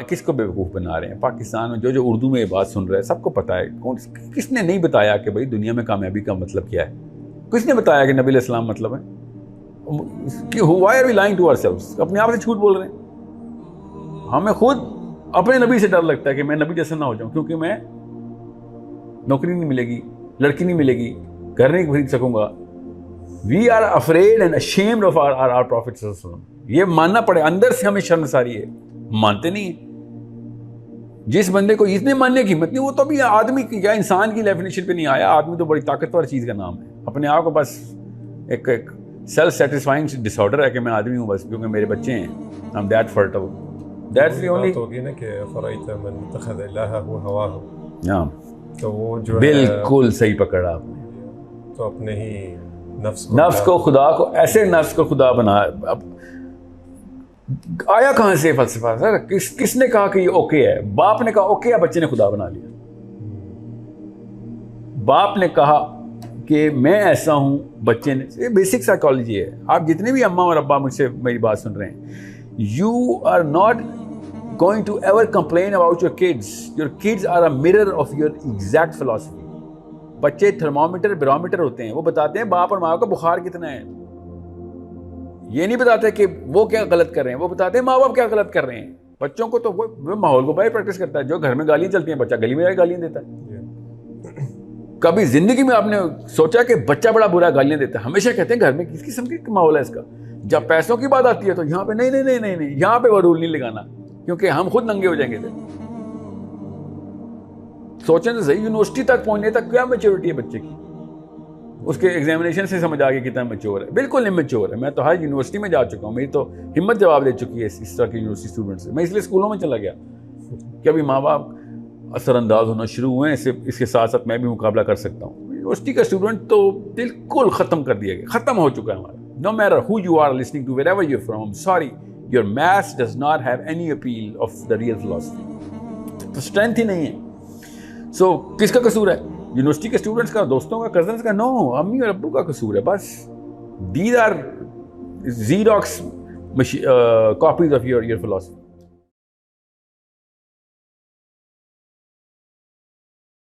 کس کو بیوقوف بنا رہے ہیں؟ پاکستان میں جو اردو میں یہ بات سن رہے ہیں سب کو پتہ ہے. کس نے نہیں بتایا کہ بھائی دنیا میں کامیابی کا مطلب کیا ہے؟ کس نے بتایا کہ نبی علیہ السلام مطلب ہے؟ Why are we lying to ourselves؟ اپنے آپ سے جھوٹ بول رہے ہیں. ہمیں خود اپنے نبی سے ڈر لگتا ہے کہ میں نبی جیسا نہ ہو جاؤں، کیونکہ میں نوکری نہیں ملے گی، لڑکی نہیں ملے گی، گھر نہیں خرید سکوں گا. We are afraid and ashamed of our Prophet صلی اللہ علیہ وسلم. یہ ماننا پڑے، اندر سے ہمیں شرمساری ہے، مانتے نہیں ہیں. جس بندے کو اتنے ماننے کی ہمت نہیں، وہ تو بھی آدمی کی یا انسان کی ڈیفینیشن پہ نہیں آیا. آدمی تو بڑی طاقتور چیز کا نام ہے. اپنے آپ کو بس ایک سیلف سیٹسفائنگ ڈس آرڈر ہے کہ میں آدمی ہوں بس کیونکہ میرے بچے ہیں. I'm that fertile. That's the only. ہوگی نا کہ فرائت من اتخذ الہ ہواہ. ہاں تو وہ جو بالکل صحیح پکڑا آپ نے. تو اپنے ہی نفس کو خدا کو ایسے نفس کو خدا بنا. اب آیا کہاں سے فلسفہ سر؟ کس نے کہا کہ یہ اوکے ہے؟ باپ نے کہا اوکے ہے، بچے نے خدا بنا لیا. باپ نے کہا کہ میں ایسا ہوں، بچے نے. یہ بیسک سائیکالوجی ہے. آپ جتنے بھی اماں اور ابا مجھ سے میری بات سن رہے ہیں، you are not going to ever complain about your kids. Your kids are a mirror of your exact philosophy. بچے تھرمومیٹر بیرومیٹر ہوتے ہیں، وہ بتاتے ہیں باپ اور ماں کا بخار کتنا ہے. یہ نہیں بتاتے کہ وہ کیا غلط کر رہے ہیں، وہ بتاتے ہیں ماں باپ کیا غلط کر رہے ہیں. بچوں کو تو وہ ماحول کو باہر پریکٹس کرتا ہے. جو گھر میں گالیاں چلتی ہیں بچہ گلی میں جا کے گالیاں دیتا ہے. کبھی زندگی میں آپ نے سوچا کہ بچہ بڑا برا گالیاں دیتا ہے؟ ہمیشہ کہتے ہیں گھر میں کس قسم کا ماحول ہے اس کا. جب پیسوں کی بات آتی ہے تو یہاں پہ نہیں، یہاں پہ وہ رول نہیں لگانا کیونکہ ہم خود ننگے ہو جائیں گے. سوچیں تو صحیح، یونیورسٹی تک پہنچنے تک کیا میچورٹی ہے بچے کی؟ اس کے ایگزامینیشن سے سمجھ آ گیا کتنا میچور ہے. بالکل امیچور ہے. میں تو ہر یونیورسٹی میں جا چکا ہوں، میری تو ہمت جواب دے چکی ہے اس طرح کی یونیورسٹی اسٹوڈنٹ سے. میں اس لیے اسکولوں میں چلا گیا کہ ابھی ماں باپ اثر انداز ہونا شروع ہوئے ہیں، اس کے ساتھ ساتھ میں بھی مقابلہ کر سکتا ہوں. یونیورسٹی کا اسٹوڈنٹ تو بالکل ختم کر دیا گیا، ختم ہو چکا ہے ہمارا. No matter who you are listening to, wherever you're from, I'm sorry, your maths does not have any appeal of the real philosophy. تو strength ہی نہیں ہے. So کس کا قصور ہے؟ یونیورسٹی کے اسٹوڈنٹس کا، دوستوں کا، کزنس کا؟ نو، امی اور ابو کا قصور ہے بس. These are Xerox copies of your philosophy.